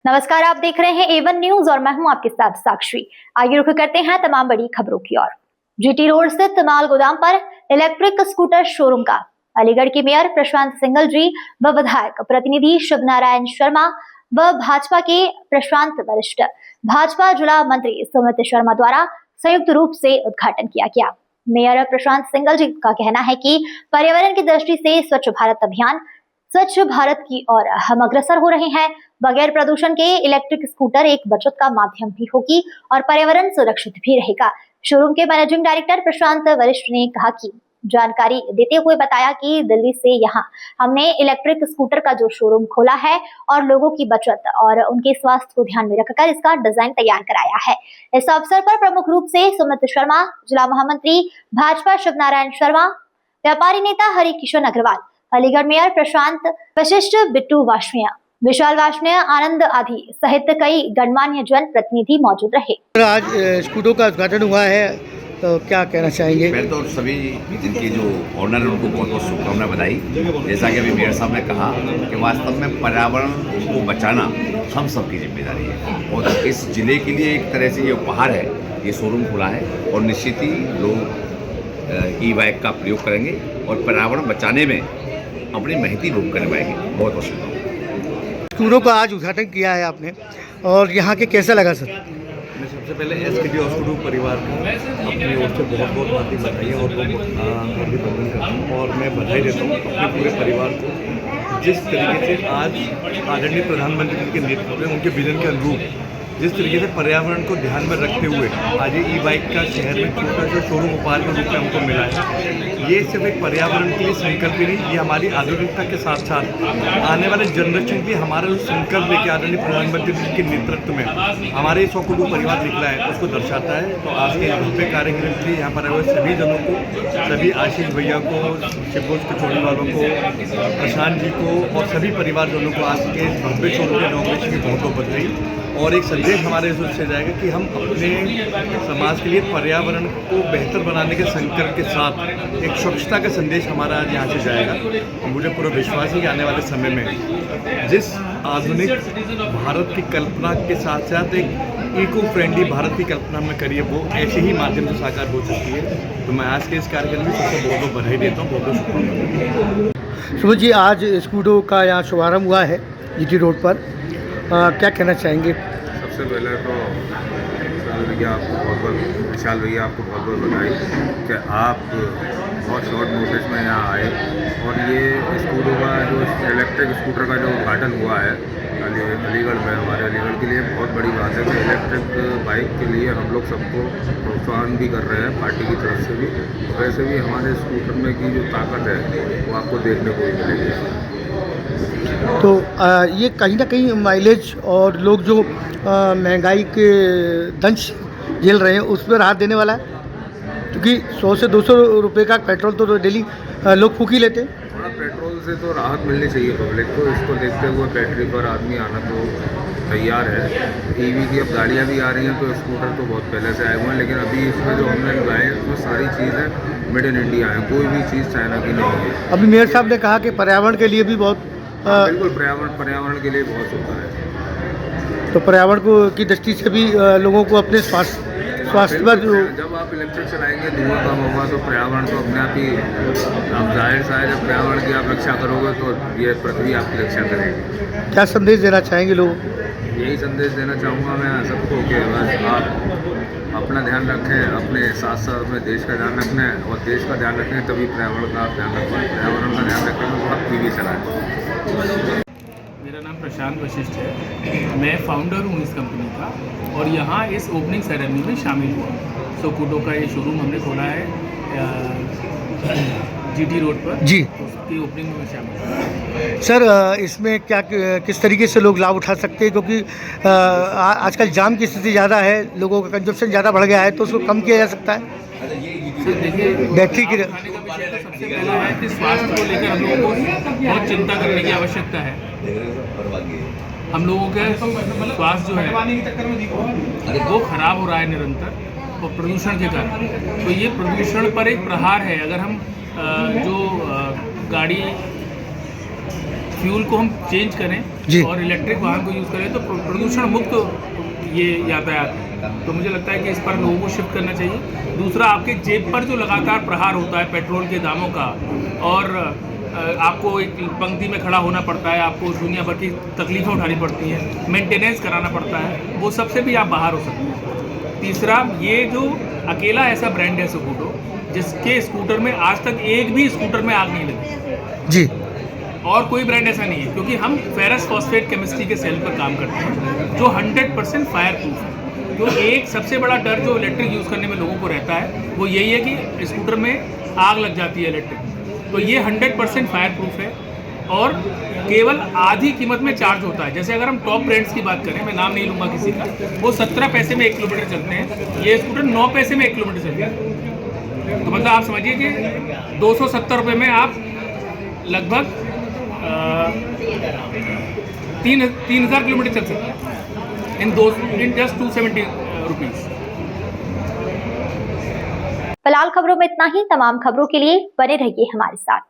नमस्कार, आप देख रहे हैं A1 न्यूज और मैं हूं आपके साथ साक्षी। आइए रुख करते हैं तमाम बड़ी खबरों की ओर। जीटी रोड स्थित माल गोदाम पर इलेक्ट्रिक स्कूटर शोरूम का अलीगढ़ के मेयर प्रशांत सिंघल जी व विधायक प्रतिनिधि शिवनारायण शर्मा व भाजपा के प्रशांत वरिष्ठ भाजपा जिला मंत्री सुमित शर्मा द्वारा संयुक्त रूप से उद्घाटन किया गया। मेयर प्रशांत सिंघल जी का कहना है कि पर्यावरण की दृष्टि से स्वच्छ भारत अभियान, स्वच्छ भारत की ओर हम अग्रसर हो रहे हैं। बगैर प्रदूषण के इलेक्ट्रिक स्कूटर एक बचत का माध्यम भी होगी और पर्यावरण सुरक्षित भी रहेगा। शोरूम के मैनेजिंग डायरेक्टर प्रशांत वरिष्ठ ने कहा कि जानकारी देते हुए बताया कि दिल्ली से यहाँ हमने इलेक्ट्रिक स्कूटर का जो शोरूम खोला है और लोगों की बचत और उनके स्वास्थ्य को ध्यान में रखकर इसका डिजाइन तैयार कराया है। इस अवसर पर प्रमुख रूप से सुमित शर्मा, जिला महामंत्री भाजपा शिवनारायण शर्मा, व्यापारी नेता हरि किशन अग्रवाल, अलीगढ़ मेयर प्रशांत वशिष्ठ, बिट्टू वाशनिया, विशाल वाशनिया, आनंद आदि सहित कई गणमान्य जन प्रतिनिधि मौजूद रहे। आज स्कूटरों का उद्घाटन हुआ है, तो क्या कहना चाहेंगे? पहले तो सभी जिनकी जो ऑनर है उनको बहुत बहुत शुभकामनाएं बधाई। जैसा कि अभी मेयर साहब ने कहा कि वास्तव में पर्यावरण को बचाना हम सबकी जिम्मेदारी है और इस जिले के लिए एक तरह से ये उपहार है, ये शोरूम खुला है और निश्चित ही लोग ई बाइक का प्रयोग करेंगे और पर्यावरण बचाने में अपनी महती भूमिका निभाएंगे। बहुत बहुत शुभकामनाएं। स्कूटरों का आज उद्घाटन किया है आपने और यहाँ के कैसा लगा सर? मैं सबसे पहले एसकेडी ऑस्कूडू परिवार को अपनी ओर से बहुत बहुत हार्दिक बधाई और हार्दिक अभिनंदन करता हूँ और मैं बधाई देता हूँ अपने पूरे परिवार को। जिस तरीके से आज आदरणीय प्रधानमंत्री जी के नेतृत्व में उनके विजन के अनुरूप जिस तरीके से पर्यावरण को ध्यान में रखते हुए आज ये ई बाइक का शहर में छोटा सा शोरूम उपहार के रूप में हमको मिला है। ये सिर्फ एक पर्यावरण के लिए संकल्प ही नहीं, ये हमारी आधुनिकता के साथ साथ आने वाले जनरेशन भी हमारा जो संकल्प लेके आदरणीय प्रधानमंत्री जी के नेतृत्व में हमारे ऑस्कूडू परिवार निकला है उसको दर्शाता है। तो आज के भव्य कार्यक्रम के लिए यहाँ पर आए हुए सभी जनों को, सभी आशीष भैया को, शिवभोज कचौड़ी वालों को, प्रशांत जी को और सभी परिवारजनों को आज के भव्य शोरूम के इनॉग्रेशन की बहुत बहुत बधाई। और एक संदेश हमारे से जाएगा कि हम अपने समाज के लिए पर्यावरण को बेहतर बनाने के संकल्प के साथ एक स्वच्छता का संदेश हमारा आज यहाँ से जाएगा। और मुझे पूरा विश्वास है कि आने वाले समय में जिस आधुनिक भारत की कल्पना के साथ साथ एक इको फ्रेंडली भारत की कल्पना में करिए वो ऐसे ही माध्यम से साकार हो सकती है। तो मैं आज के इस कार्यक्रम में सबसे बहुत बहुत बधाई देता हूँ, बहुत बहुत शुभकामनाएं। सुमित जी, आज स्कूटरों का यहाँ शुभारम्भ हुआ है जीटी रोड पर, क्या कहना चाहेंगे? सबसे पहले तो विशाल भैया आपको बहुत बहुत बधाई कि आप बहुत शॉर्ट नोटिस में यहाँ आए और ये स्कूटरों का जो इलेक्ट्रिक स्कूटर का जो उद्घाटन हुआ है अलीगढ़ में, हमारे अलीगढ़ के लिए बहुत बड़ी बात है कि इलेक्ट्रिक बाइक के लिए हम लोग सबको प्रोत्साहन भी कर रहे हैं पार्टी की तरफ से भी। वैसे भी हमारे स्कूटर में की जो ताकत है वो आपको देखने को ही मिलेगी। तो ये कहीं ना कहीं माइलेज और लोग जो महंगाई के दंश झेल रहे हैं उस पर राहत देने वाला है, क्योंकि 100 से 200 रुपये का पेट्रोल तो डेली लोग फूक ही लेते हैं। थोड़ा पेट्रोल से तो राहत मिलनी चाहिए पब्लिक को। इसको देखते हुए बैटरी पर आदमी आना तो तैयार है। ईवी की अब गाड़ियाँ भी आ रही हैं, तो स्कूटर तो बहुत पहले से आए हुए हैं, लेकिन अभी इसमें जो हमने लगाए हैं उसमें सारी चीज़ें मेड इन इंडिया हैं, कोई भी चीज़ चाइना की नहीं है। अभी मेयर साहब ने कहा कि पर्यावरण के लिए भी बहुत बिल्कुल पर्यावरण के लिए बहुत होता है। तो पर्यावरण को की दृष्टि से भी लोगों को अपने स्वास्थ्य पर जब आप इलेक्ट्रिक चलाएंगे धुआं कम होगा तो पर्यावरण तो अपने आप ही, आप जाहिर सा है जब पर्यावरण की आप रक्षा करोगे तो ये पृथ्वी आपकी रक्षा करेगी। क्या संदेश देना चाहेंगे लोगों को? यही संदेश देना चाहूँगा मैं सबको कि बस आप अपना ध्यान रखें, अपने साथ साथ अपने देश का ध्यान रखना है और देश का ध्यान रखें तभी पर्यावरण का आप ध्यान रखें। पर्यावरण का ध्यान रखें तो आप टीवी चलाएँ। मेरा नाम प्रशांत वशिष्ठ है, मैं फाउंडर हूँ इस कंपनी का और यहाँ इस ओपनिंग सेरेमनी में शामिल हुआ। स्कूटरों का ये शोरूम हमने खोला है जीटी रोड पर जी, उसकी ओपनिंग में शामिल हुआ। सर इसमें क्या किस तरीके से लोग लाभ उठा सकते हैं, क्योंकि आजकल जाम की स्थिति ज़्यादा है, लोगों का कंजप्शन ज़्यादा बढ़ गया है, तो उसको कम किया जा सकता है? देखिए, बैटरी की खाने का विषय तो सबसे पहला है कि स्वास्थ्य को लेकर हम लोगों को बहुत चिंता करने की आवश्यकता है। हम लोगों के स्वास्थ्य जो है वो खराब हो रहा है निरंतर और प्रदूषण के कारण। तो ये प्रदूषण पर एक प्रहार है। अगर हम जो गाड़ी फ्यूल को हम चेंज करें जी। और इलेक्ट्रिक वाहन को यूज़ करें तो प्रदूषण मुक्त ये यातायात है। तो मुझे लगता है कि इस पर लोगों को शिफ्ट करना चाहिए। दूसरा, आपके जेब पर जो लगातार प्रहार होता है पेट्रोल के दामों का, और आपको एक पंक्ति में खड़ा होना पड़ता है, आपको दुनिया भर की तकलीफ़ें उठानी पड़ती हैं, मेंटेनेंस कराना पड़ता है, वो सबसे भी आप बाहर हो सकते हैं। तीसरा, ये जो अकेला ऐसा ब्रांड है स्कूटो, जिसके स्कूटर में आज तक एक भी स्कूटर में आग नहीं लगी, जी और कोई ब्रांड ऐसा नहीं है, क्योंकि हम फेरस फॉस्फेट केमिस्ट्री के सेल पर काम करते हैं जो 100% फायर प्रूफ है। तो एक सबसे बड़ा डर जो इलेक्ट्रिक यूज़ करने में लोगों को रहता है वो यही है कि स्कूटर में आग लग जाती है इलेक्ट्रिक। तो ये 100% फायर प्रूफ है और केवल आधी कीमत में चार्ज होता है। जैसे अगर हम टॉप ब्रांड्स की बात करें, मैं नाम नहीं लूँगा किसी का, वो 17 पैसे में 1 किलोमीटर चलते हैं, ये स्कूटर 9 पैसे में 1 किलोमीटर चलते हैं। तो मतलब आप समझिए कि 270 रुपये में आप लगभग 3,000 किलोमीटर चल सकते हैं इन जस्ट 270 रुपीज़। फिलहाल खबरों में इतना ही। तमाम खबरों के लिए बने रहिए हमारे साथ।